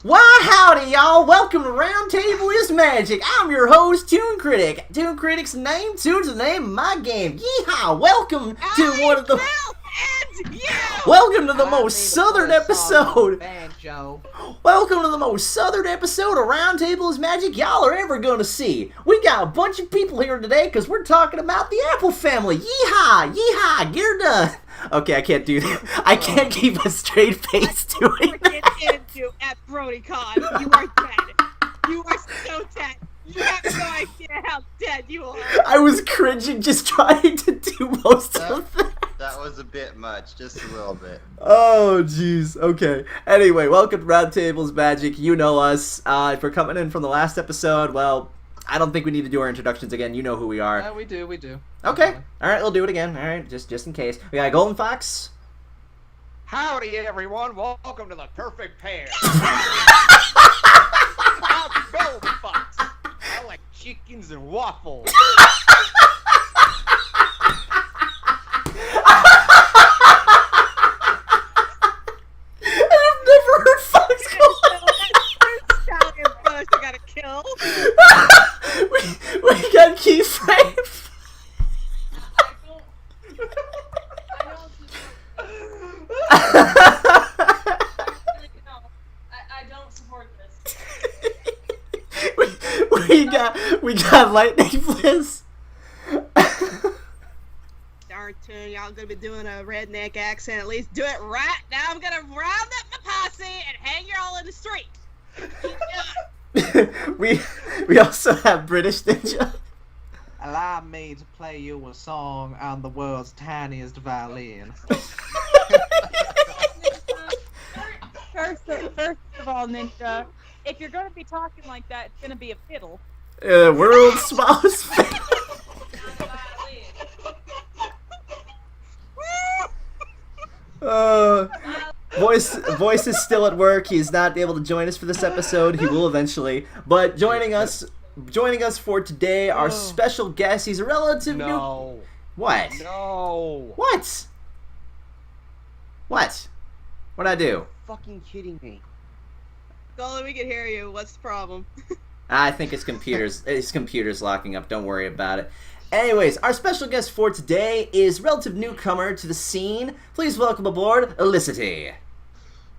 Why howdy, y'all! Welcome to Roundtable is Magic. I'm your host, ToonKritic. ToonKritic's name, Toon's the name of my game. Yeehaw! Welcome to one of the... Welcome to the most southern episode. Welcome to the most southern episode of Roundtable is Magic y'all are ever gonna see. We got a bunch of people here today because we're talking about the Apple family. Yeehaw! Yeehaw! Get her done. Okay, I can't do that. I can't keep a straight face doing that. You at BrodyCon. You are dead. You are so dead. You have no idea how dead you are. I was cringing just trying to do most of that. That was a bit much, just a little bit. Oh, jeez. Okay. Anyway, welcome to Roundtable's Magic. You know us. If we're coming in from the last episode, well, I don't think we need to do our introductions again. You know who we are. Yeah, we do. Okay. All right, we'll do it again. All right, just in case. We got Golden Fox. Howdy, everyone. Welcome to the perfect pair. I'm Golden Fox. I like chickens and waffles. I've never heard Fox go I gotta kill. we got keyframe. I don't support this. we got Lightning Bliss. Darn tune, y'all gonna be doing a redneck accent. At least do it right. Now I'm gonna round up my posse and hang you all in the street. we also have British Ninja. Allow me to play you a song on the world's tiniest violin. First of all, Ninja, if you're going to be talking like that, it's going to be a fiddle. World's smallest fiddle. Voice is still at work. He's not able to join us for this episode. He will eventually. But joining us for today, our special guest. He's a relative new... What? No. What? What'd I do? Fucking kidding me. Golden, we can hear you. What's the problem? I think his computer's locking up. Don't worry about it. Anyways, our special guest for today is relative newcomer to the scene. Please welcome aboard, Elicitie.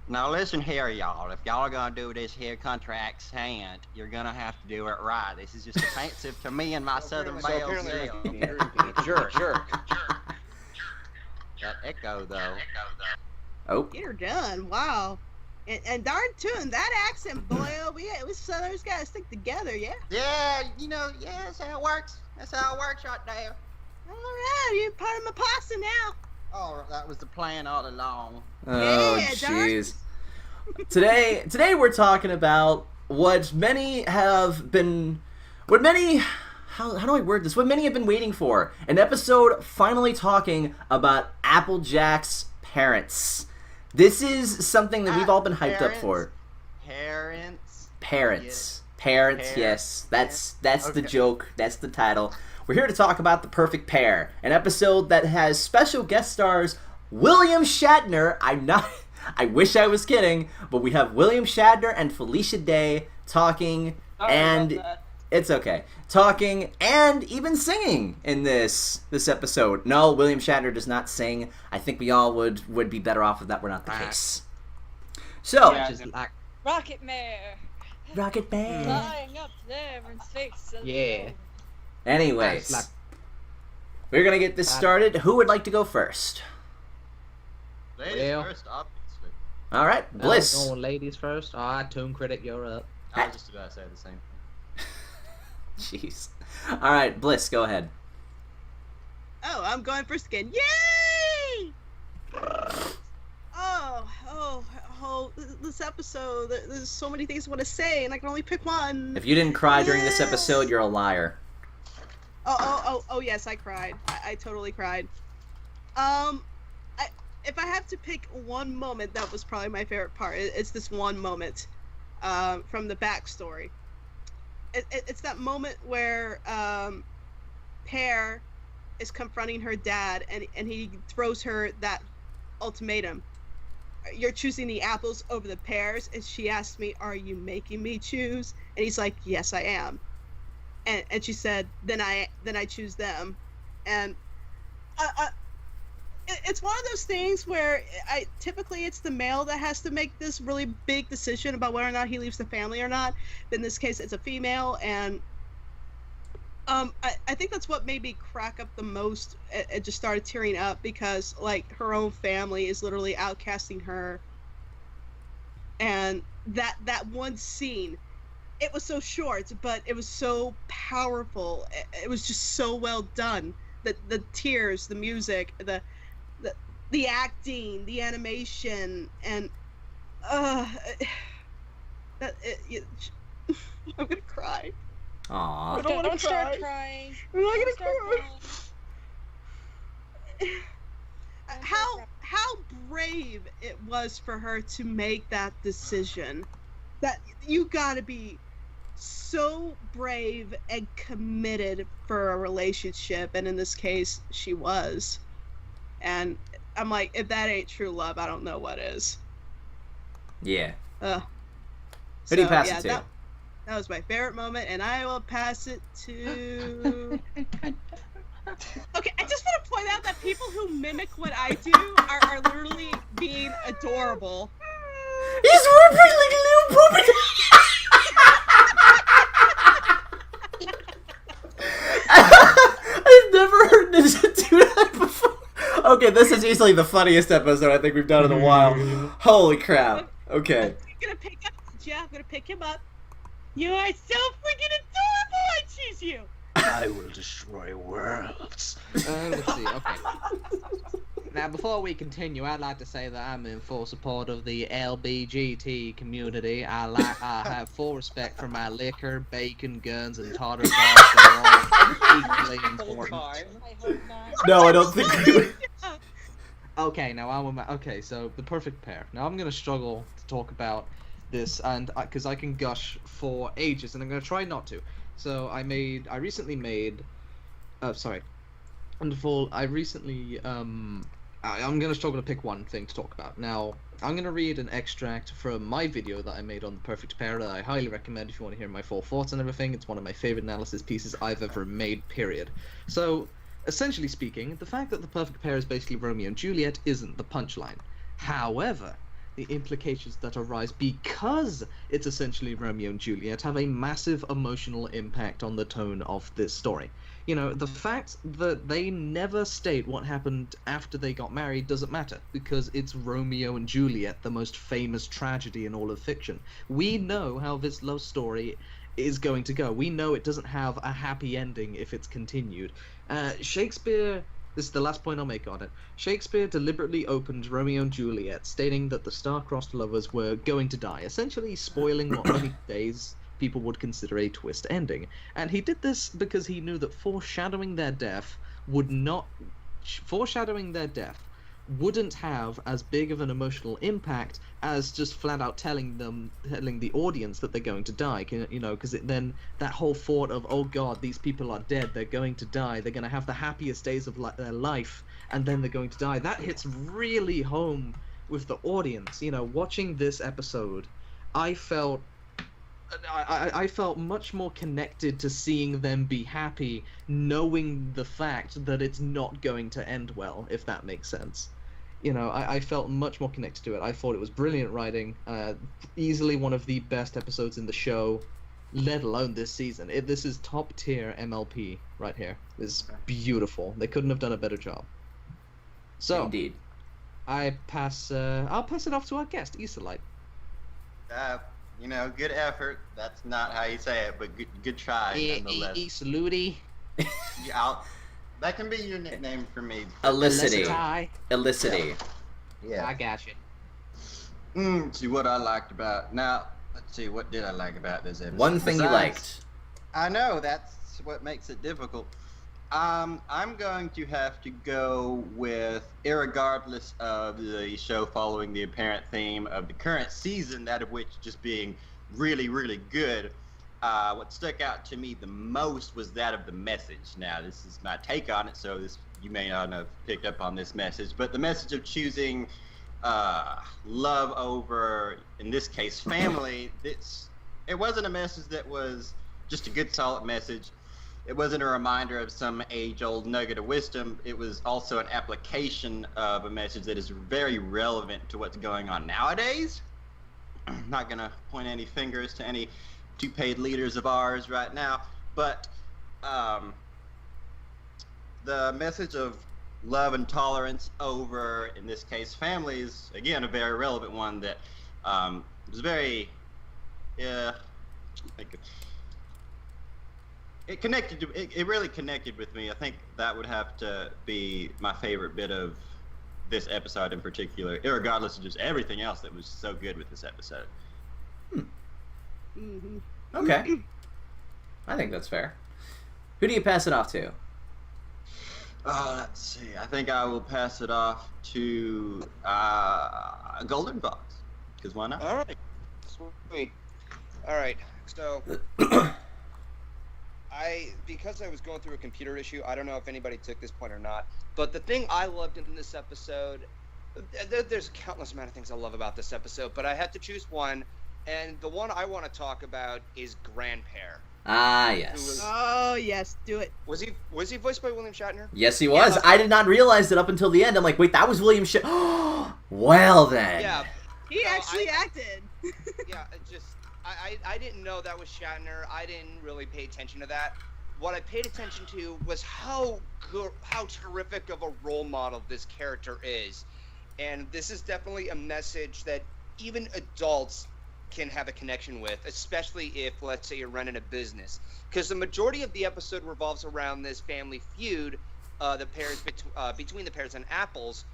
Now listen here, y'all. If y'all are gonna do this here contract hand, you're gonna have to do it right. This is just offensive to me and my Southern Belle self. Jerk. That echo, though. Oh. Get her done. Wow. And darn tune, that accent, boy, we Southerners gotta stick together, yeah? Yeah, that's how it works. That's how it works right there. Alright, you're part of my posse now. Oh, that was the plan all along. Oh, Yeah, jeez. Today we're talking about what many have been... How do I word this? What many have been waiting for. An episode finally talking about Applejack's parents. This is something that we've all been hyped up for. Parents, yes. That's the joke. That's the title. We're here to talk about The Perfect Pair, an episode that has special guest stars William Shatner. I wish I was kidding, but we have William Shatner and Felicia Day talking, and it's okay. Talking and even singing in this episode. No, William Shatner does not sing. I think we all would be better off if that were not the case. So, Rocket Mare. Flying up there in space. Yeah. Anyways, we're gonna get this started. Who would like to go first? Ladies first, obviously. All right, Bliss. Going ladies first. All right, ToonKritic, you're up. I was just about to say the same thing. Jeez. All right, Bliss, go ahead. Oh, I'm going for skin. Yay! Oh, this episode, there's so many things I want to say, and I can only pick one. If you didn't cry during this episode, you're a liar. Oh, yes, I cried. I totally cried. If I have to pick one moment, that was probably my favorite part. It's this one moment from the backstory. It's that moment where Pear is confronting her dad, and he throws her that ultimatum. you're choosing the apples over the pears, and she asked me, are you making me choose? And he's like, yes, I am. And she said, then I choose them. And it's one of those things where typically it's the male that has to make this really big decision about whether or not he leaves the family or not. But in this case, it's a female, and I think that's what made me crack up the most and just started tearing up, because like her own family is literally outcasting her. And that one scene, it was so short, but it was so powerful. It was just so well done. The tears, the music, the acting, the animation, and I'm gonna cry. Aww. Don't start crying. I'm not gonna Don't start cry. How brave it was for her to make that decision. That you gotta be so brave and committed for a relationship, and in this case she was. And I'm like, if that ain't true love, I don't know what is. Yeah. Who do you pass it to? That was my favorite moment, and I will pass it to... Okay, I just want to point out that people who mimic what I do are literally being adorable. He's ripping like a little puppet. I've never heard this do that before. Okay, this is easily the funniest episode I think we've done in a while. Holy crap. Okay. I'm gonna pick up... Yeah, I'm gonna pick him up. You are so freaking adorable, I choose you! I will destroy worlds. Let's see, okay. Now, before we continue, I'd like to say that I'm in full support of the LBGT community. I have full respect for my liquor, bacon, guns, and tartar sauce. They're all equally important. I hope not. No, I don't think we would. Okay, now okay, so the perfect pair. Now I'm gonna struggle to talk about this, and because I can gush for ages, and I'm gonna try not to. So I recently made, wonderful. I'm gonna struggle to pick one thing to talk about. Now I'm gonna read an extract from my video that I made on the perfect pair that I highly recommend if you want to hear my full thoughts and everything. It's one of my favorite analysis pieces I've ever made. Period. So, essentially speaking, the fact that the perfect pair is basically Romeo and Juliet isn't the punchline. However, the implications that arise because it's essentially Romeo and Juliet have a massive emotional impact on the tone of this story. You know, the fact that they never state what happened after they got married doesn't matter, because it's Romeo and Juliet, the most famous tragedy in all of fiction. We know how this love story is going to go. We know it doesn't have a happy ending if it's continued. Shakespeare... This is the last point I'll make on it. Shakespeare deliberately opened Romeo and Juliet, stating that the star-crossed lovers were going to die, essentially spoiling what many days people would consider a twist ending. And he did this because he knew that foreshadowing their death wouldn't have as big of an emotional impact as just flat out telling the audience that they're going to die, you know, because then that whole thought of, oh god, these people are dead, they're going to die, they're going to have the happiest days of their life, and then they're going to die, that hits really home with the audience. You know, watching this episode, I felt much more connected to seeing them be happy, knowing the fact that it's not going to end well, if that makes sense. You know, I felt much more connected to it. I thought it was brilliant writing, easily one of the best episodes in the show, let alone this season. This is top tier MLP right here. This is beautiful. They couldn't have done a better job. So, Indeed. I'll pass it off to our guest, Elicite. You know, good effort. That's not how you say it, but good try nonetheless. Elicite. Yeah, that can be your nickname for me. Elicite. Elicite. Elicite. Yeah. I got you. See what I liked about. Now, let's see, what did I like about this episode? One thing you liked. I know, that's what makes it difficult. I'm going to have to go with, irregardless of the show following the apparent theme of the current season, that of which just being really, really good, what stuck out to me the most was that of the message. Now, this is my take on it, so you may not have picked up on this message, but the message of choosing love over, in this case, family. It wasn't a message that was just a good, solid message. It wasn't a reminder of some age-old nugget of wisdom. It was also an application of a message that is very relevant to what's going on nowadays. I'm not going to point any fingers to any two paid leaders of ours right now, but the message of love and tolerance over, in this case, family is, again, a very relevant one that was very, it really connected with me. I think that would have to be my favorite bit of this episode in particular, regardless of just everything else that was so good with this episode. Mm-hmm. Okay. I think that's fair. Who do you pass it off to? Let's see. I think I will pass it off to Golden Box, because why not? All right. Sweet. All right. So, because I was going through a computer issue, I don't know if anybody took this point or not, but the thing I loved in this episode, there's a countless amount of things I love about this episode, but I had to choose one, and the one I want to talk about is Pear. Ah, yes. Oh, yes, do it. Was he voiced by William Shatner? Yes, he was. Yeah. I did not realize it up until the end. I'm like, wait, that was William Shatner. Well, then. Yeah. He actually acted. Yeah, I didn't know that was Shatner. I didn't really pay attention to that. What I paid attention to was how terrific of a role model this character is. And this is definitely a message that even adults can have a connection with, especially if, let's say, you're running a business. Because the majority of the episode revolves around this family feud, between the Pears and Apples.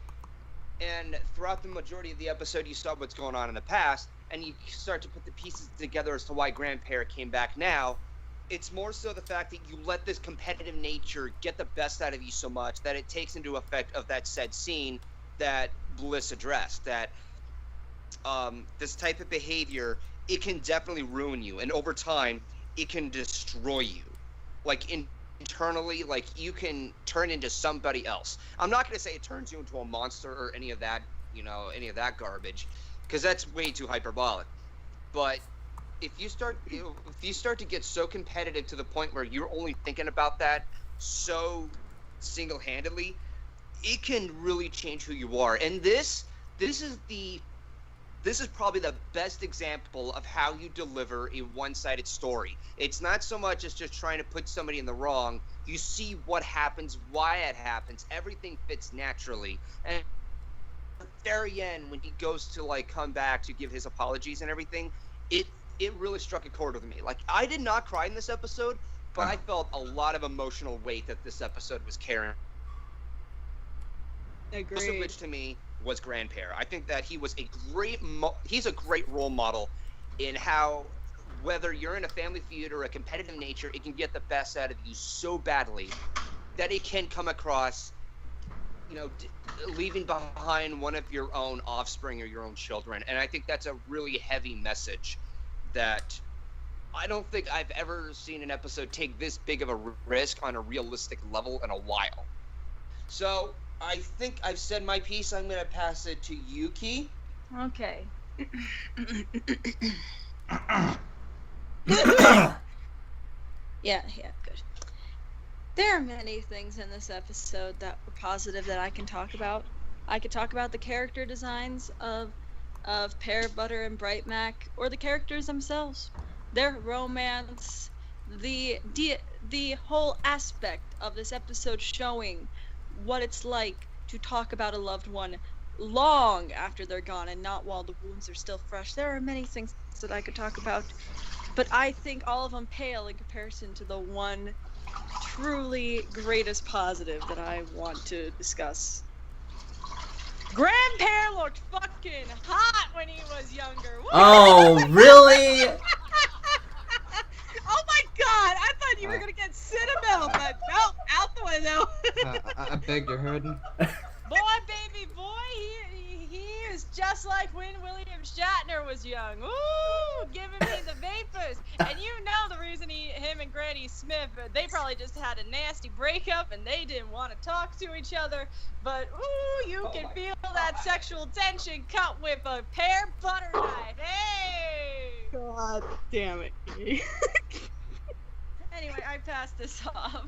And throughout the majority of the episode, you saw what's going on in the past, and you start to put the pieces together as to why Pear came back now. It's more so the fact that you let this competitive nature get the best out of you so much that it takes into effect of that said scene that Bliss addressed, that this type of behavior, it can definitely ruin you, and over time, it can destroy you. Like, internally, like, you can turn into somebody else. I'm not going to say it turns you into a monster or any of that, any of that garbage, because that's way too hyperbolic. But if you start to get so competitive to the point where you're only thinking about that so single-handedly, it can really change who you are. And this is probably the best example of how you deliver a one-sided story. It's not so much as just trying to put somebody in the wrong. You see what happens, why it happens. Everything fits naturally. And at the very end, when he goes to, like, come back to give his apologies and everything, it really struck a chord with me. Like, I did not cry in this episode, but I felt a lot of emotional weight that this episode was carrying. Agreed. Most of which, to me, was Pear. I think that he was he's a great role model in how, whether you're in a family feud or a competitive nature, it can get the best out of you so badly that it can come across, leaving behind one of your own offspring or your own children. And I think that's a really heavy message that I don't think I've ever seen an episode take this big of a risk on a realistic level in a while. So I think I've said my piece. I'm going to pass it to Yuki. Okay. Yeah, good. There are many things in this episode that were positive that I can talk about. I could talk about the character designs of Pear, Butter, and Bright Mac, or the characters themselves, their romance, the whole aspect of this episode showing what it's like to talk about a loved one long after they're gone and not while the wounds are still fresh. There are many things that I could talk about, but I think all of them pale in comparison to the one truly greatest positive that I want to discuss. Pear looked fucking hot when he was younger. Woo! Oh, really? Oh my god, I thought you were gonna get sentimental, but nope, out the window. I beg your pardon. Boy, baby boy, he is just like when William Shatner was young. Ooh, giving me the vapors. And you know the reason him and Granny Smith, they probably just had a nasty breakup and they didn't want to talk to each other. But, ooh, you can feel that sexual tension cut with a Pear butter knife. Hey! God damn it. Anyway, I passed this off.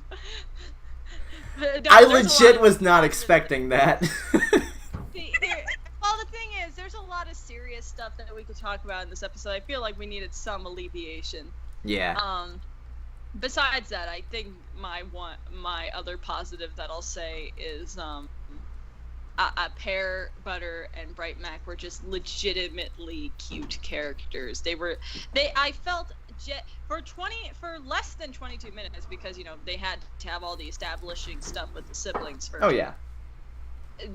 I legit was not expecting that. Well, the thing is, there's a lot of serious stuff that we could talk about in this episode. I feel like we needed some alleviation. Yeah. Besides that, I think my other positive that I'll say is Pear, Butter, and Bright Mac were just legitimately cute characters. I felt for less than 22 minutes, because they had to have all the establishing stuff with the siblings first. Oh yeah.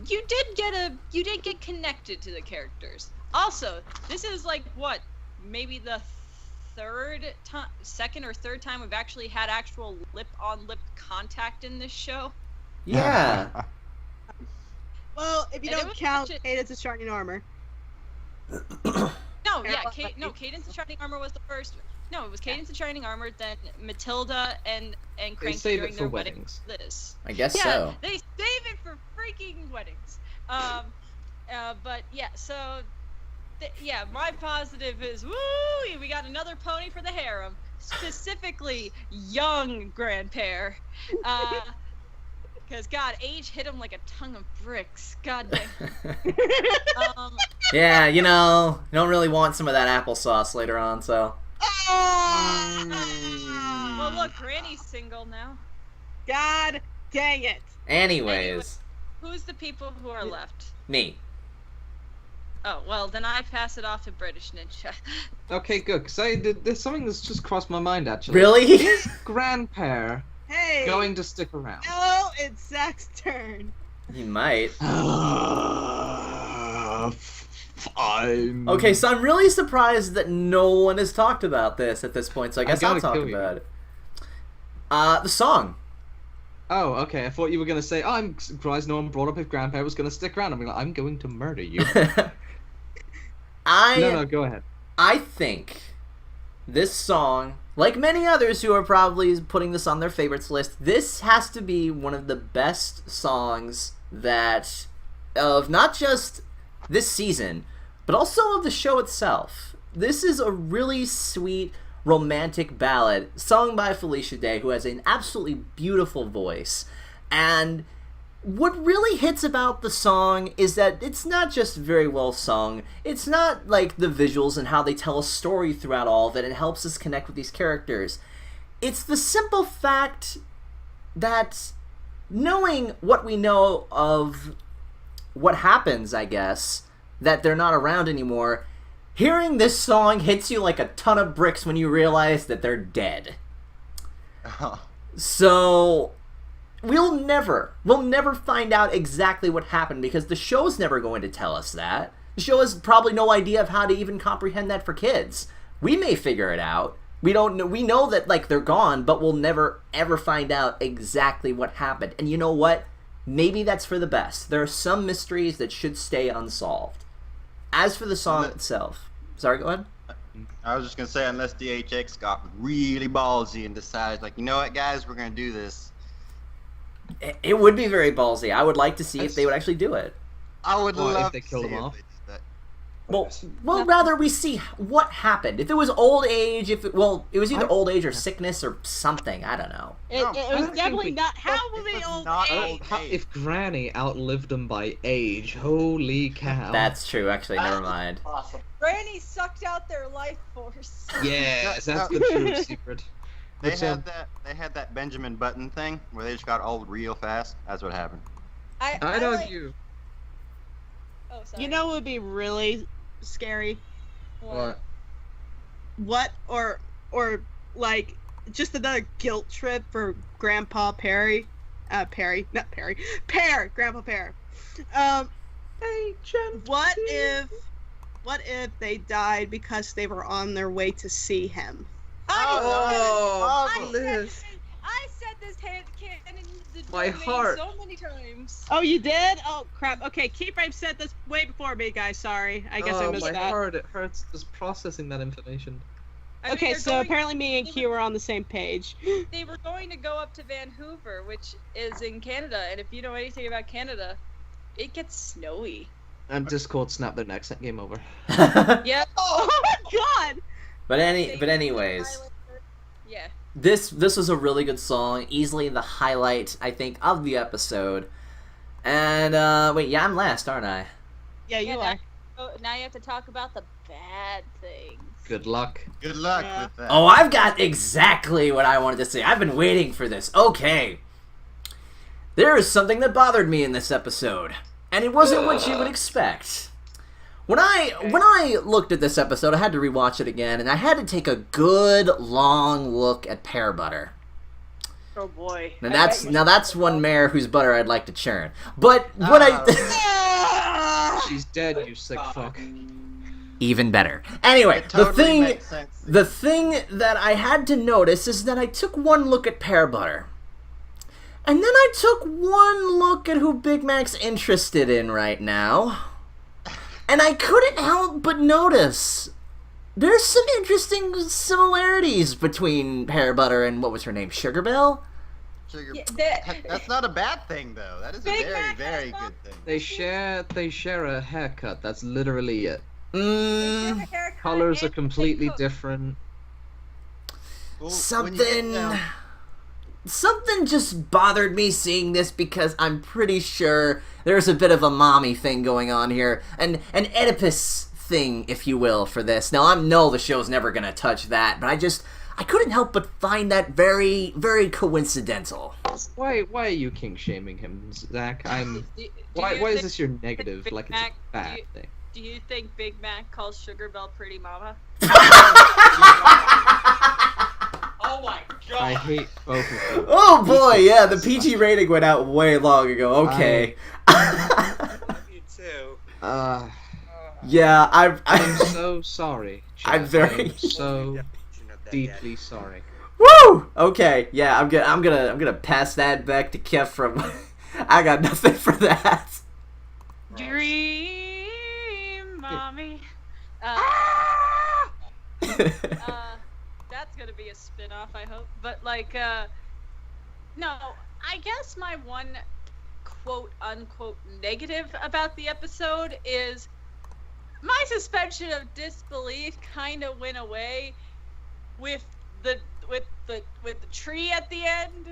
You did get connected to the characters. Also, this is like maybe the second or third time we've actually had actual lip-on-lip contact in this show. Yeah. Well, if you don't count Cadence's Shining Armor. Cadence of Shining Armor was the first. No, it was Cadence of Shining Armor, then Matilda and Cranky They save during it their for wedding. weddings. This. I guess Yeah, so. they save it for freaking weddings. But yeah, so my positive is we got another pony for the harem, specifically young grandpair. Because God, age hit him like a ton of bricks. God damn. Yeah, you don't really want some of that applesauce later on, so. Well, look, Granny's single now. God dang it. Anyways. Who's the people who are left? Me. Oh, well, then I pass it off to British Ninja. Okay, good, because there's something that's just crossed my mind, actually. Really? Is Grandpair going to stick around? No, it's Zach's turn. He might. Fine. Okay, so I'm really surprised that no one has talked about this at this point, so I guess I'll talk about it. The song. Oh, okay. I thought you were going to say, I'm surprised no one brought up if Grandpa was going to stick around. I'm going to murder you. No, go ahead. I think this song, like many others who are probably putting this on their favorites list, this has to be one of the best songs of not just this season, but also of the show itself. This is a really sweet, romantic ballad sung by Felicia Day, who has an absolutely beautiful voice. And what really hits about the song is that it's not just very well sung. It's not like the visuals and how they tell a story throughout all of it and helps us connect with these characters. It's the simple fact that knowing what we know of what happens, I guess, that they're not around anymore, hearing this song hits you like a ton of bricks when you realize that they're dead. So we'll never find out exactly what happened, because the show's never going to tell us that. The show has probably no idea of how to even comprehend that for kids. We may figure it out. We don't know. We know that they're gone, but we'll never ever find out exactly what happened. And you know what? Maybe that's for the best. There are some mysteries that should stay unsolved. As for the song itself, sorry, go ahead. I was just gonna say, unless DHX got really ballsy and decides, you know what, guys, we're gonna do this. It would be very ballsy. I would like to see if they would actually do it. I would love if they to killed see him if off. they did that. Well, rather we see what happened. If it was old age, it was either old age or sickness or something. I don't know. It was definitely not. How It many was old not age? old age. If Granny outlived them by age, holy cow. That's true. Actually, never mind. Awesome. Granny sucked out their life force. Yes, that's the true secret. They Which, had that Benjamin Button thing where they just got old real fast. That's what happened. I know you. Oh, sorry. You know what would be really scary? What? What or just another guilt trip for Grandpa Pear, Grandpa Pear. What if they died because they were on their way to see him? Oh, I said this it My for me heart. so many times. Oh, you did? Oh, crap. Okay, Keeper said this way before me, guys. Sorry. I guess I missed my that. heart, it hurts just processing that information. I mean, Okay, they're so going- apparently me and Q were on the same page. they were going to go up to Vancouver, which is in Canada, and if you know anything about Canada, it gets snowy. And Discord snapped their necks. Game over. Yep. Oh my god! But anyways, Yeah. this was a really good song, easily the highlight, I think, of the episode. And wait, yeah, I'm last, aren't I? Yeah, you Yeah, are. Now you have to talk about the bad things. Good luck. Good luck Yeah. with that. Oh, I've got exactly what I wanted to say. I've been waiting for this. Okay. There is something that bothered me in this episode, and it wasn't what you would expect. When I looked at this episode, I had to rewatch it again, and I had to take a good long look at Pear butter. Oh boy. And that's one mare whose butter I'd like to churn. But what She's dead, you sick fuck. even better. Anyway, It totally makes sense. the thing that I had to notice is that I took one look at Pear butter. And then I took one look at who Big Mac's interested in right now. And I couldn't help but notice there's some interesting similarities between Pear butter and what was her name? Sugar Belle? Sugar. Yeah, That's not a bad thing, though. That is a Big very, Mac very has good thing. They share a haircut. That's literally it. Mmm. Colors are completely different. Well, when you get Something... down- Something just bothered me seeing this because I'm pretty sure there's a bit of a mommy thing going on here. An Oedipus thing, if you will, for this. Now, I know the show's never going to touch that, but I couldn't help but find that very, very coincidental. Why are you king shaming him, Zach? Why is this your negative? Big Like it's Mac, a bad thing. Do you think Big Mac calls Sugar Belle Pretty Mama? Oh my god. I hate both of them. Oh boy, yeah, the PG rating went out way long ago. Okay. Me too. Yeah, I'm so sorry. I'm Chad. very- I'm so You're not that deeply sorry. Woo! Okay, yeah, I'm gonna pass that back to Kev from. I got nothing for that. Dream, mommy. That's gonna be a spin-off, I hope. But like, no, I guess my one quote-unquote negative about the episode is my suspension of disbelief kind of went away with the tree at the end.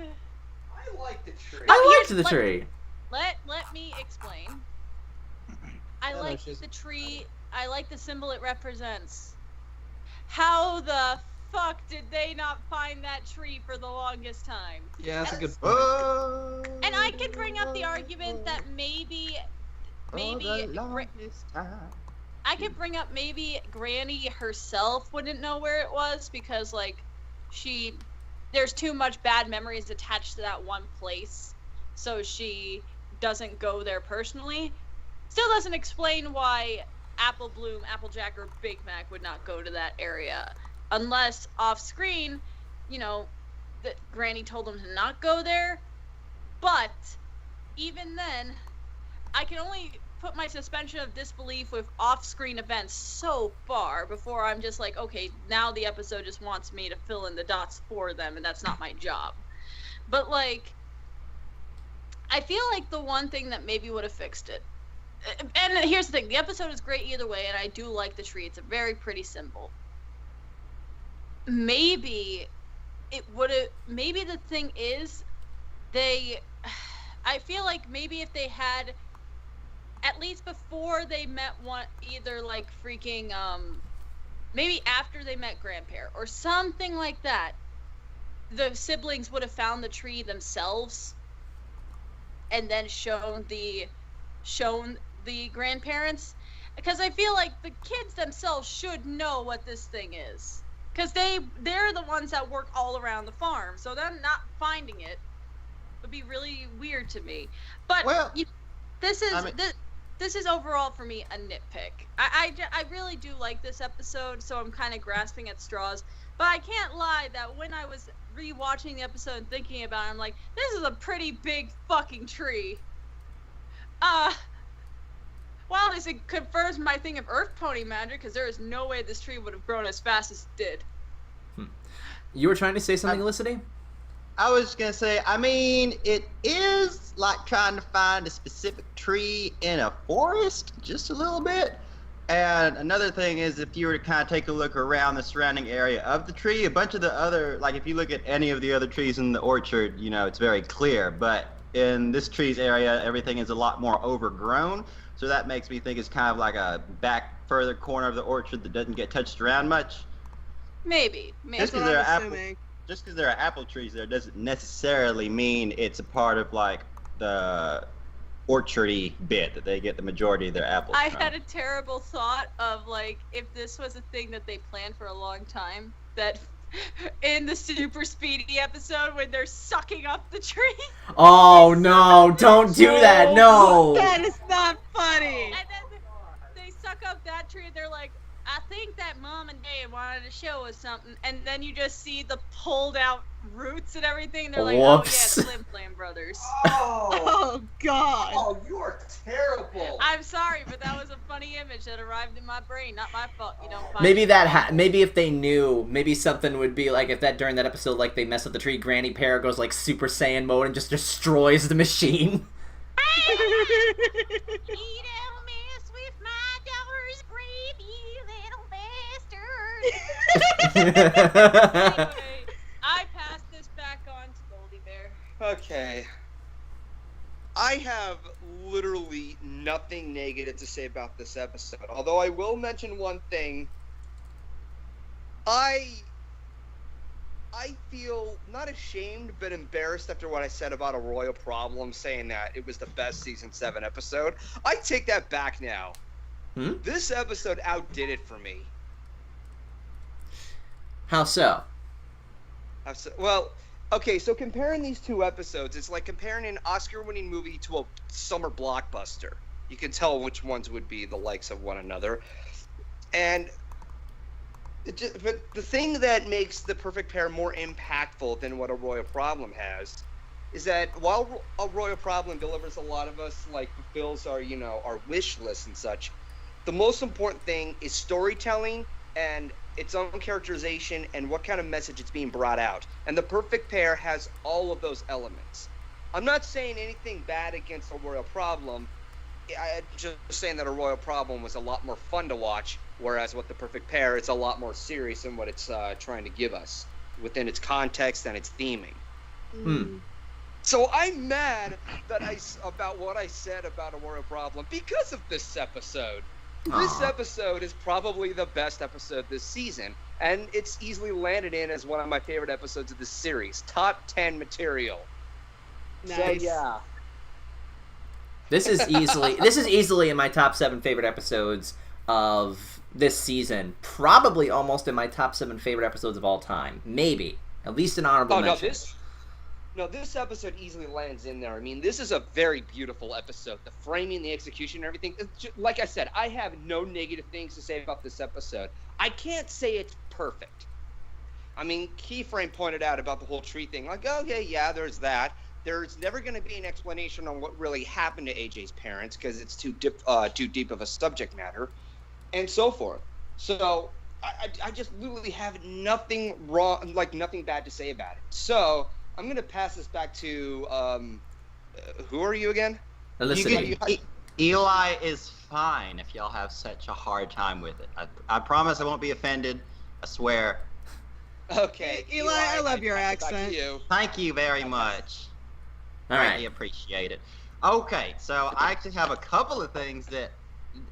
I like the tree. I liked the tree. Let me explain. I No, like she's- the tree. I like the symbol it represents. How the fuck did they not find that tree for the longest time? Yeah, that's a good point. Oh, And I can bring up the argument that maybe the longest time. I could bring up maybe Granny herself wouldn't know where it was because like there's too much bad memories attached to that one place, so she doesn't go there personally. Still doesn't explain why Apple Bloom, Applejack, or Big Mac would not go to that area unless off screen, you know, that Granny told them to not go there. But even then, I can only put my suspension of disbelief with off-screen events so far before I'm just like, okay, now the episode just wants me to fill in the dots for them, and that's not my job. But like, I feel like the one thing that maybe would have fixed it, and here's the thing, the episode is great either way, and I do like the tree. It's a very pretty symbol. Maybe it would have, maybe the thing is, I feel like maybe if they had, at least before they met either like freaking, maybe after they met Grandpair or something like that, the siblings would have found the tree themselves and then shown the grandparents, because I feel like the kids themselves should know what this thing is, because they're the ones that work all around the farm, so them not finding it would be really weird to me. But Well, this is I mean- this is overall for me a nitpick. I really do like this episode, so I'm kind of grasping at straws. But I can't lie that when I was rewatching the episode and thinking about it, I'm like, this is a pretty big fucking tree. While this confirms my thing of Earth Pony magic, because there is no way this tree would have grown as fast as it did. You were trying to say something, Elicite? I was gonna say, I mean, it is like trying to find a specific tree in a forest, just a little bit. And another thing is, if you were to kind of take a look around the surrounding area of the tree, a bunch of the other, like if you look at any of the other trees in the orchard, you know, it's very clear. But in this tree's area, everything is a lot more overgrown. So that makes me think it's kind of like a back further corner of the orchard that doesn't get touched around much. Maybe. Just because there are apple trees there doesn't necessarily mean it's a part of like the orchardy bit that they get the majority of their apples I from. had a terrible thought of like if this was a thing that they planned for a long time, that in the super speedy episode when they're sucking up the tree. Oh no, don't do that, no! That is not funny. And then they suck up that tree and they're like, I think that Mom and Dad wanted to show us something, and then you just see the pulled out roots and everything, and they're like, Whoops. oh yeah, the Flim Flam brothers. Oh God. Oh, you are terrible. I'm sorry, but that was a funny image that arrived in my brain. Not my fault. You don't find Maybe it. maybe if they knew, maybe something would be like if that during that episode, like they mess with the tree, Granny Pear goes like Super Saiyan mode and just destroys the machine. You don't mess with my daughter's gravy, little bastard. Anyway, I pass this back on to Goldie Bear. Okay. I have literally nothing negative to say about this episode. Although I will mention one thing. I feel not ashamed, but embarrassed after what I said about A Royal Problem, saying that it was the best Season 7 episode. I take that back now. This episode outdid it for me. How so? Well, okay, so comparing these two episodes, it's like comparing an Oscar-winning movie to a summer blockbuster. You can tell which ones would be the likes of one another. And but the thing that makes The Perfect Pair more impactful than what A Royal Problem has is that while A Royal Problem delivers a lot of us, like fulfills our, you know, our wish list and such, the most important thing is storytelling and its own characterization and what kind of message it's being brought out. And The Perfect Pair has all of those elements. I'm not saying anything bad against A Royal Problem. I'm just saying that A Royal Problem was a lot more fun to watch, whereas with The Perfect Pair, it's a lot more serious in what it's trying to give us within its context and its theming. So I'm mad that about what I said about A Royal Problem because of this episode. This episode is probably the best episode this season, and it's easily landed in as one of my favorite episodes of this series. Top 10 material. Nice. So yeah. This is easily in my top 7 favorite episodes of this season. Probably almost in my top 7 favorite episodes of all time. Maybe. At least an honorable mention. This episode easily lands in there. I mean, this is a very beautiful episode. The framing, the execution, and everything. Like I said, I have no negative things to say about this episode. I can't say it's perfect. I mean, Keyframe pointed out about the whole tree thing. Like, okay, yeah, there's that. There's never going to be an explanation on what really happened to AJ's parents because it's too deep of a subject matter, and so forth. So I just literally have nothing wrong, like nothing bad to say about it. So I'm going to pass this back to who are you again? Elicite. Eli is fine if y'all have such a hard time with it. I promise I won't be offended. I swear. Okay, Eli, I love your pass it back to accent. you. Thank you very much. All Greatly right. appreciate it. Okay, so I actually have a couple of things that,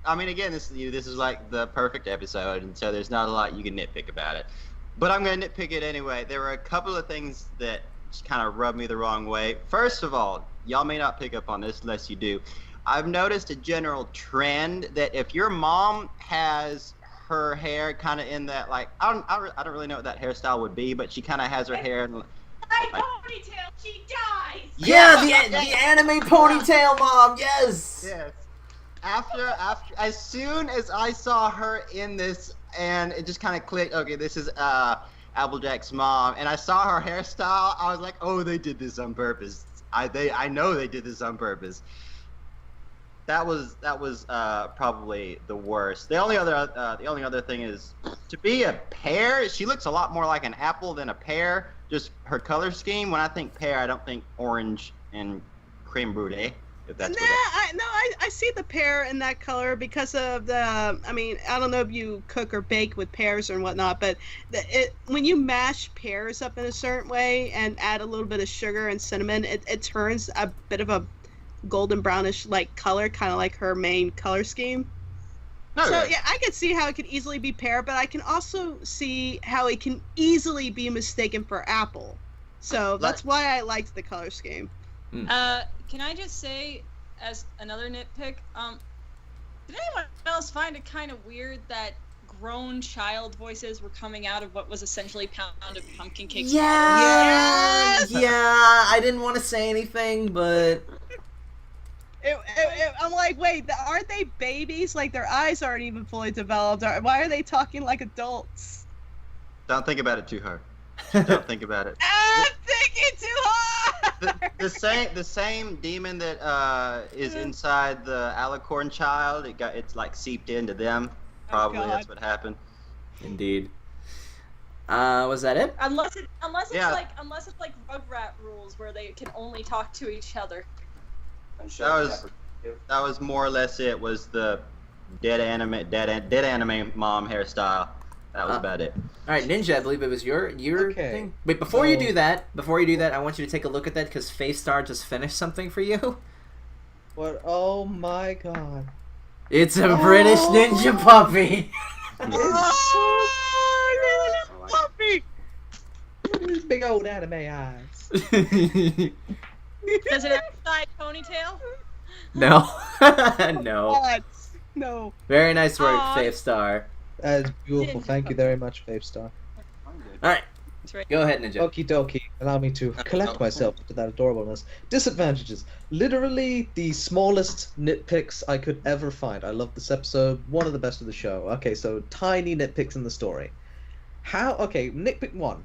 I mean, again, this is like the perfect episode, and so there's not a lot you can nitpick about it. But I'm going to nitpick it anyway. There were a couple of things that just kind of rubbed me the wrong way. First of all, y'all may not pick up on this unless you do. I've noticed a general trend that if your mom has her hair kind of in that, like, I don't really know what that hairstyle would be, but she kind of has her hair in, My ponytail, she dies! Yeah, the anime ponytail mom, yes! yes. as soon as I saw her in this, and it just kind of clicked. Okay, this is Applejack's mom, and I saw her hairstyle. I was like, oh, they did this on purpose. I know they did this on purpose. That was probably the worst. The only other thing is, to be a pear, she looks a lot more like an apple than a pear. Just her color scheme. When I think pear, I don't think orange and creme brulee. If that's I see the pear in that color because of the. I mean, I don't know if you cook or bake with pears or whatnot, but when you mash pears up in a certain way and add a little bit of sugar and cinnamon, it turns a bit of a golden brownish like color, kind of like her main color scheme. Okay. So yeah, I can see how it could easily be pear, but I can also see how it can easily be mistaken for apple. So that's why I liked the color scheme. Can I just say, as another nitpick, did anyone else find it kind of weird that grown child voices were coming out of what was essentially pounded pumpkin cake? Yeah, I didn't want to say anything, but I'm like, wait, aren't they babies? Like, their eyes aren't even fully developed. Why are they talking like adults? Don't think about it too hard. Don't think about it. I'm thinking too hard! The same demon that is inside the alicorn child, it's like seeped into them. Probably that's what happened. Indeed. Was that it? Unless it's like Rugrat rules where they can only talk to each other. That was more or less it. Was the dead anime mom hairstyle. That was about it. All right, Ninja, I believe it was your thing. Wait, before you do that, I want you to take a look at that because Faith Star just finished something for you. What? Oh my god! It's a British ninja puppy. Puppy. These big old anime eyes. Does it have a side ponytail? No. No. No. Very nice work, Faith Star. That is beautiful. Thank you very much, Faith Star. Alright. Go ahead, Ninja. Okie dokie. Allow me to collect myself to that adorableness. Disadvantages. Literally the smallest nitpicks I could ever find. I love this episode. One of the best of the show. Okay, so tiny nitpicks in the story. Nitpick 1.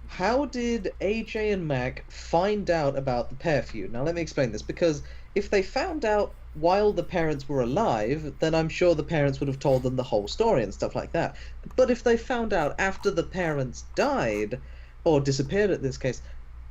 How did AJ and Mac find out about the Pear feud? Now let me explain this, because if they found out while the parents were alive, then I'm sure the parents would have told them the whole story and stuff like that. But if they found out after the parents died, or disappeared in this case,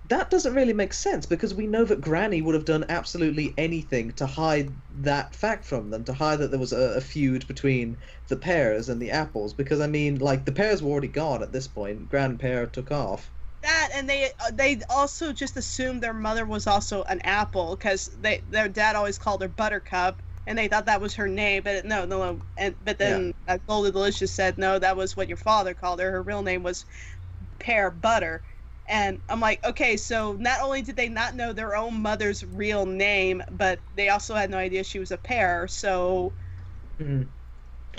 that doesn't really make sense, because we know that Granny would have done absolutely anything to hide that fact from them, to hide that there was a feud between the Pears and the Apples, because, I mean, like, the Pears were already gone at this point. Grand Pear took off. That, and they also just assumed their mother was also an apple, because their dad always called her Buttercup, and they thought that was her name, but but then Golden Delicious said, no, that was what your father called her. Her real name was Pear Butter. And I'm like, okay, so not only did they not know their own mother's real name, but they also had no idea she was a pear, so...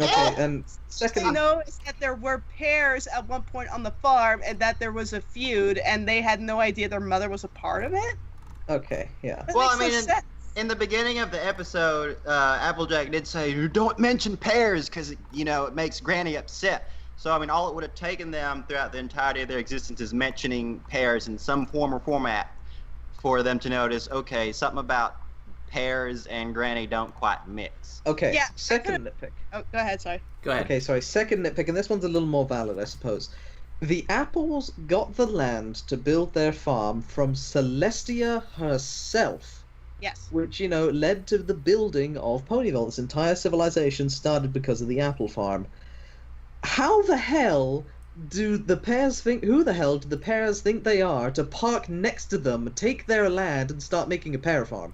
Okay, and second... All they know is that there were pears at one point on the farm, and that there was a feud, and they had no idea their mother was a part of it? Okay, yeah. Well, I mean, in the beginning of the episode, Applejack did say, don't mention pears, because, it makes Granny upset. So, I mean, all it would have taken them throughout the entirety of their existence is mentioning pears in some form or format for them to notice, okay, something about pears and Granny don't quite mix. Okay, yeah, second nitpick. Oh, go ahead, sorry. Go ahead. Okay, sorry, second nitpick, and this one's a little more valid, I suppose. The Apples got the land to build their farm from Celestia herself. Yes. Which, led to the building of Ponyville. This entire civilization started because of the apple farm. How the hell do the Pears think... Who the hell do the Pears think they are to park next to them, take their land, and start making a pear farm?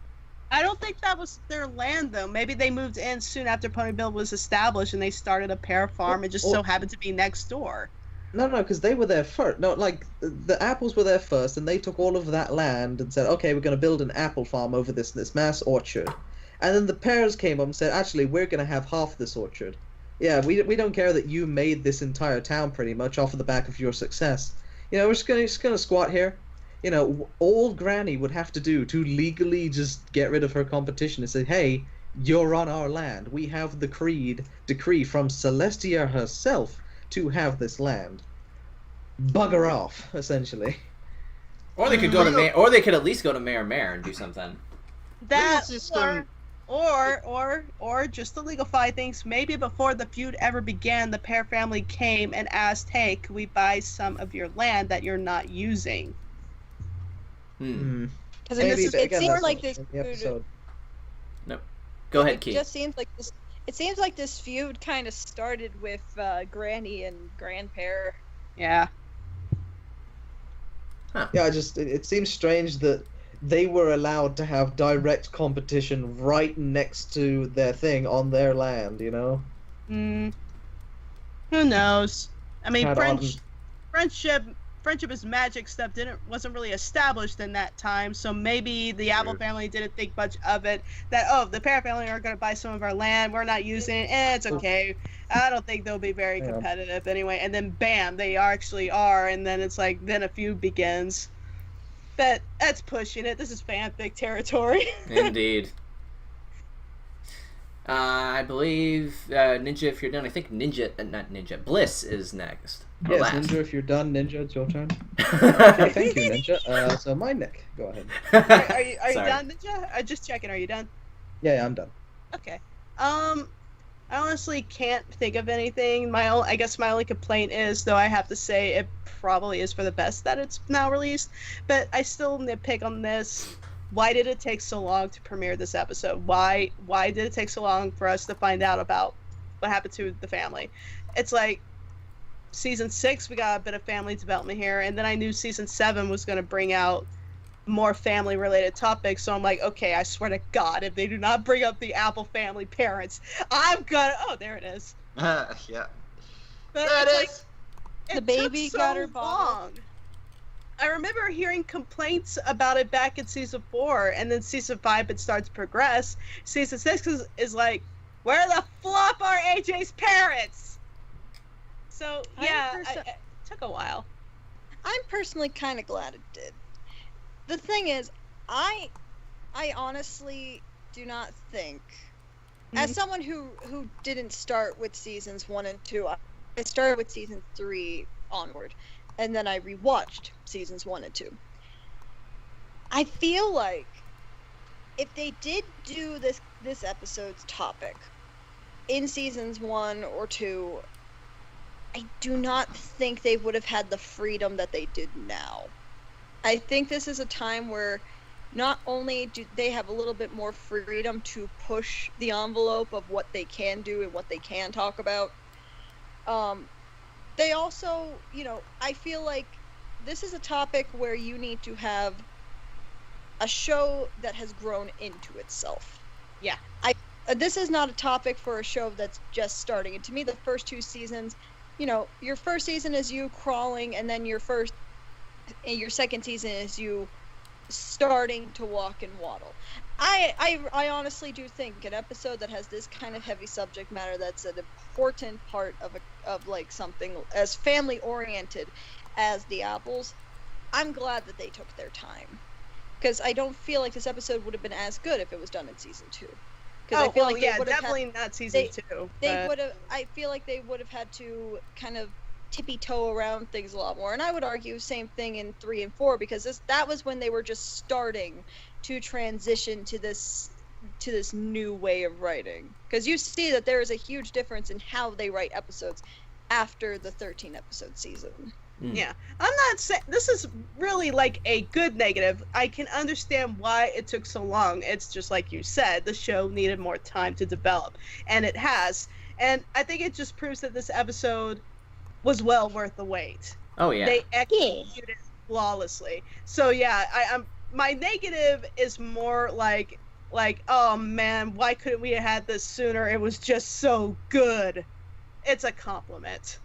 I don't think that was their land, though. Maybe they moved in soon after Ponyville was established, and they started a pear farm. It just so happened to be next door. No, because they were there first. No, like, the Apples were there first, and they took all of that land and said, okay, we're going to build an apple farm over this mass orchard. And then the Pears came up and said, actually, we're going to have half this orchard. Yeah, we don't care that you made this entire town pretty much off of the back of your success. We're just gonna squat here. All Granny would have to do to legally just get rid of her competition is say, hey, you're on our land. We have the decree from Celestia herself to have this land. Bugger off, essentially. Or they could go to or they could at least go to Mayor and do something. That Legal system- or just to legalify things, maybe before the feud ever began, the Pear family came and asked, "Hey, could we buy some of your land that you're not using?" Because Maybe, it again, seems that's like not this in the episode. Go ahead, It Keith. just seems like this. It seems like this feud kind of started with Granny and Grandpa. Yeah. Yeah, it seems strange that they were allowed to have direct competition right next to their thing on their land, you know? Who knows? I mean, Kind of friendship is magic stuff wasn't really established in that time, so maybe the Apple family didn't think much of it. That the Pear family are going to buy some of our land, we're not using it, it's okay. I don't think they'll be very competitive anyway. And then bam, they actually are, and then it's like then a feud begins. But that's pushing it. This is fanfic territory. Indeed. I believe Ninja, if you're done, I think Bliss is next. Yes, last. Ninja, if you're done, Ninja, it's your turn. Okay, thank you, Ninja. So my Nick, go ahead. Are you Sorry. done, Ninja? Just checking. Are you done? Yeah, I'm done. Okay. I honestly can't think of anything. I guess my only complaint is, though I have to say it probably is for the best that it's now released, but I still nitpick on this. Why did it take so long to premiere this episode? Why did it take so long for us to find out about what happened to the family? It's like season 6, we got a bit of family development here, and then I knew season 7 was going to bring out more family related topics, so I'm like, okay, I swear to God, if they do not bring up the Apple family parents, I'm gonna there it is. Yeah. But There it it's is. like, The baby took got so her bottle. long. I remember hearing complaints about it back in season 4, and then season 5 it starts to progress. Season 6 is like, where the flop are AJ's parents? So yeah, it took a while. I'm personally kind of glad it did. The thing is, I honestly do not think, as someone who didn't start with seasons 1 and 2, I started with season 3 onward, and then I rewatched seasons 1 and 2. I feel like if they did do this episode's topic in seasons 1 or 2, I do not think they would have had the freedom that they did now. I think this is a time where not only do they have a little bit more freedom to push the envelope of what they can do and what they can talk about, they also, I feel like this is a topic where you need to have a show that has grown into itself. Yeah. This is not a topic for a show that's just starting. And to me, the first 2 seasons, your first season is you crawling, and then your second season is you starting to walk and waddle. I honestly do think an episode that has this kind of heavy subject matter, that's an important part of like something as family oriented as the Apples, I'm glad that they took their time, because I don't feel like this episode would have been as good if it was done in season 2. I feel like definitely not season 2. They would have. I feel like they would have had to kind of tippy-toe around things a lot more, and I would argue same thing in 3 and 4, because that was when they were just starting to transition to this new way of writing. Because you see that there is a huge difference in how they write episodes after the 13 episode season. Yeah, I'm not saying this is really like a good negative. I can understand why it took so long. It's just like you said, the show needed more time to develop, and it has. And I think it just proves that this episode was well worth the wait. Oh yeah. They executed flawlessly. So yeah, I'm my negative is more like oh man, why couldn't we have had this sooner? It was just so good. It's a compliment.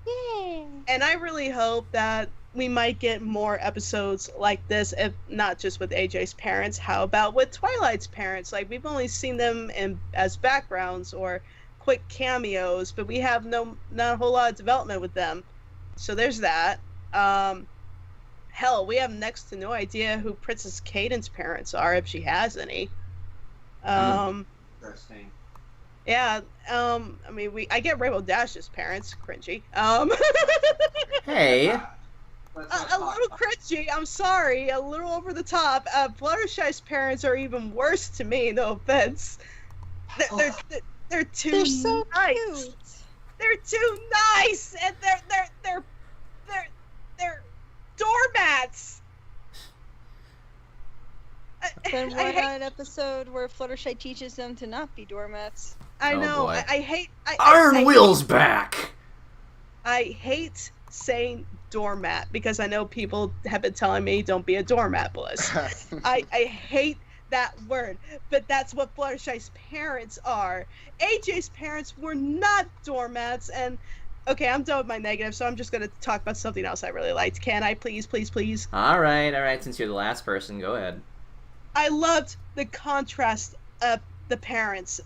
Yay. And I really hope that we might get more episodes like this, if not just with AJ's parents. How about with Twilight's parents? Like, we've only seen them as backgrounds or quick cameos, but we have not a whole lot of development with them. So there's that. Hell, we have next to no idea who Princess Caden's parents are, if she has any. Interesting. Yeah, I mean, I get Rainbow Dash's parents, cringy. Hey. A little cringy, I'm sorry, a little over the top. Fluttershy's parents are even worse to me, no offense. They're too They're so nice. cute. They're too nice, and they're doormats. Then I what hate- an episode where Fluttershy teaches them to not be doormats. I Oh, know. boy. I hate. Iron I Will's back. I hate saying doormat because I know people have been telling me don't be a doormat, Bliss. I hate that word, but that's what Fluttershy's parents are. AJ's parents were not doormats, and okay, I'm done with my negative, so I'm just gonna talk about something else I really liked. Can I please? All right. Since you're the last person, go ahead. I loved the contrast of the parents.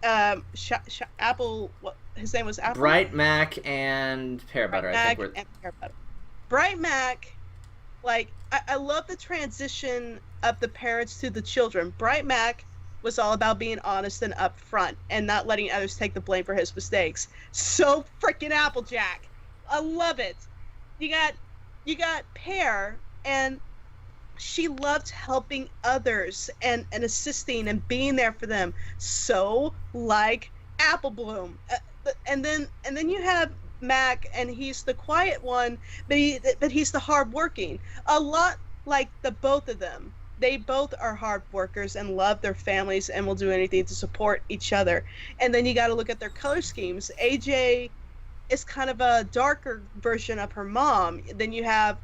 Apple. What his name was? Apple. Bright Mac and Pear Butter. I think we're. And Pear Butter. Bright Mac, like I love the transition of the parents to the children. Bright Mac was all about being honest and upfront and not letting others take the blame for his mistakes. So freaking Applejack, I love it. You got Pear, and she loved helping others and assisting and being there for them. So like Apple Bloom, and then you have Mac, and he's the quiet one, but he's the hardworking. A lot like the both of them. They both are hard workers and love their families and will do anything to support each other. And then you got to look at their color schemes. AJ is kind of a darker version of her mom. Then you have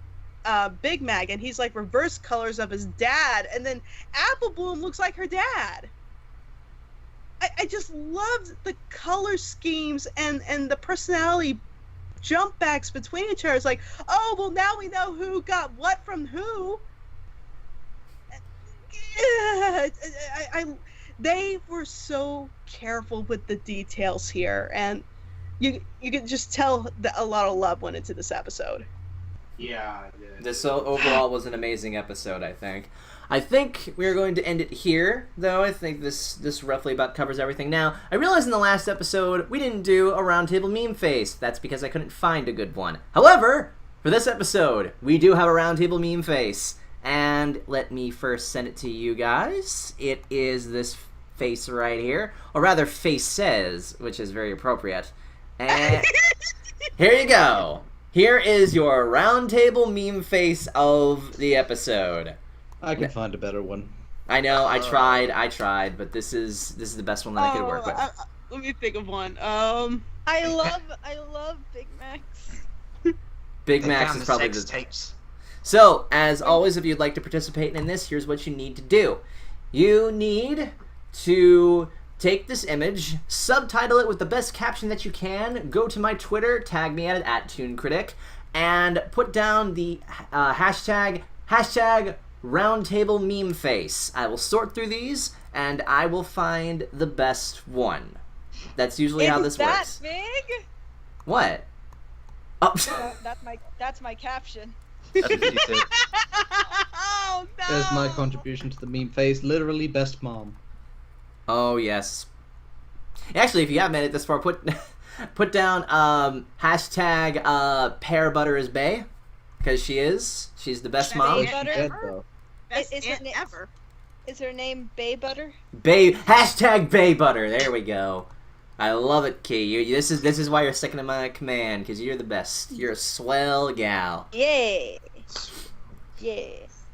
Big Mac, and he's like reverse colors of his dad. And then Apple Bloom looks like her dad. I just loved the color schemes and the personality jump backs between each other. It's like, oh, well, now we know who got what from who. They were so careful with the details here, and you could just tell that a lot of love went into this episode. Yeah. This overall was an amazing episode, I think. I think we're going to end it here, though. I think this roughly about covers everything. Now, I realized in the last episode we didn't do a Roundtable meme face. That's because I couldn't find a good one. However, for this episode, we do have a Roundtable meme face. And let me first send it to you guys. It is this face right here. Or rather, faces, which is very appropriate. And here you go. Here is your Roundtable meme face of the episode. I can find a better one. I know, I tried, but this is the best one that I could work with. Let me think of one. I love Big Macs. Big Max is probably the tapes. So, as always, if you'd like to participate in this, here's what you need to do. You need to take this image, subtitle it with the best caption that you can, go to my Twitter, tag me at ToonKritic, and put down the hashtag Roundtable meme face. I will sort through these, and I will find the best one. That's usually how this works. Is that big? What? Oh. That's my caption. That's what she said. Oh no! There's my contribution to the meme face. Literally best mom. Oh yes. Actually, if you haven't made it this far, put down hashtag Pear Butter is Bae, because she's the best mom. Bae Butter? Dead, though. Best Is aunt it- ever. Is her name Bae Butter? Hashtag Bae Butter. There we go. I love it, Key. This is why you're second in my command, because you're the best. You're a swell gal. Yeah. Yeah.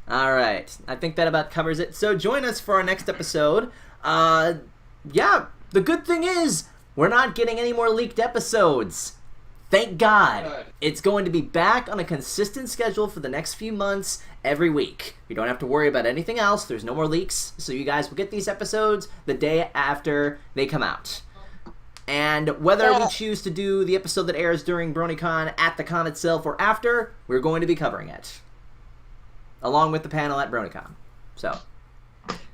All right, I think that about covers it. So join us for our next episode. Yeah, the good thing is we're not getting any more leaked episodes. Thank God. Good. It's going to be back on a consistent schedule for the next few months every week. You don't have to worry about anything else. There's no more leaks, so you guys will get these episodes the day after they come out. And whether we choose to do the episode that airs during BronyCon at the con itself or after, we're going to be covering it. Along with the panel at BronyCon. So.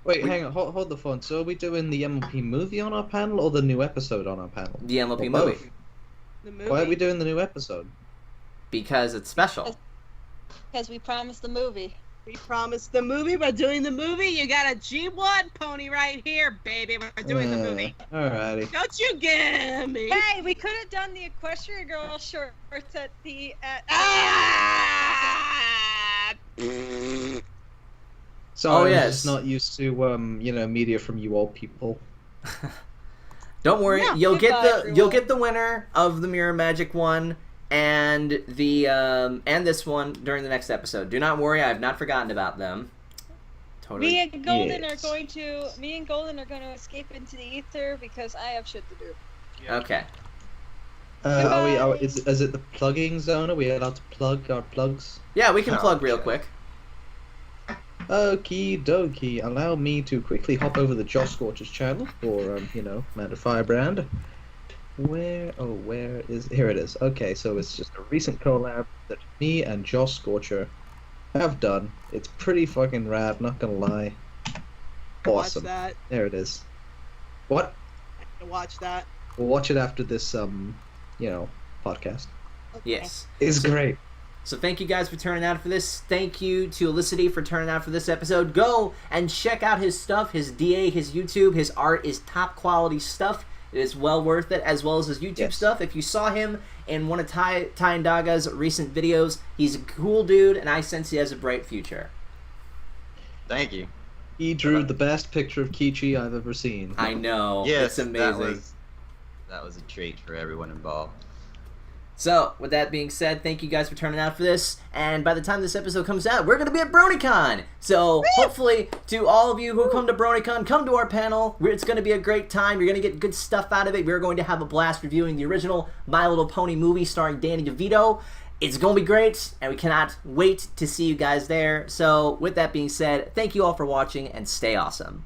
Wait, hang on, hold the phone. So are we doing the MLP movie on our panel or the new episode on our panel? The MLP Or movie. both? The movie. Why are we doing the new episode? Because it's special. Because we promised the movie. We promised the movie. We're doing the movie. You got a G1 pony right here, baby. We're doing the movie. Alrighty. Don't you get me? Hey, we could have done the Equestrian Girl shorts at the Ah! Sorry, yes. I'm just not used to media from you old people. Don't worry, Yeah. you'll Goodbye, get the winner of the Mirror Magic one and the and this one during the next episode. Do not worry, I have not forgotten about them. Totally. Me and Golden Yes. are going to escape into the ether because I have shit to do. Okay. Is it the plugging zone? Are we allowed to plug our plugs? Yeah, we can plug real quick. Okie dokie. Allow me to quickly hop over the Josh Scorcher's channel for, Matter Firebrand. Where is... Here it is. Okay, so it's just a recent collab that me and Josh Scorcher have done. It's pretty fucking rad, not gonna lie. Watch Awesome. that. There it is. What? Watch that. We'll watch it after this, podcast. Yes. It's great. So thank you guys for turning out for this. Thank you to Elicitie for turning out for this episode. Go and check out his stuff, his DA, his YouTube. His art is top quality stuff. It is well worth it, as well as his YouTube stuff. If you saw him in one of Ty and Daga's recent videos, he's a cool dude, and I sense he has a bright future. Thank you. He drew the best picture of Kichi I've ever seen. I know. Yes, It's amazing. That was a treat for everyone involved. So, with that being said, thank you guys for turning out for this. And by the time this episode comes out, we're going to be at BronyCon. So, hopefully, to all of you who come to BronyCon, come to our panel. It's going to be a great time. You're going to get good stuff out of it. We're going to have a blast reviewing the original My Little Pony movie starring Danny DeVito. It's going to be great, and we cannot wait to see you guys there. So, with that being said, thank you all for watching, and stay awesome.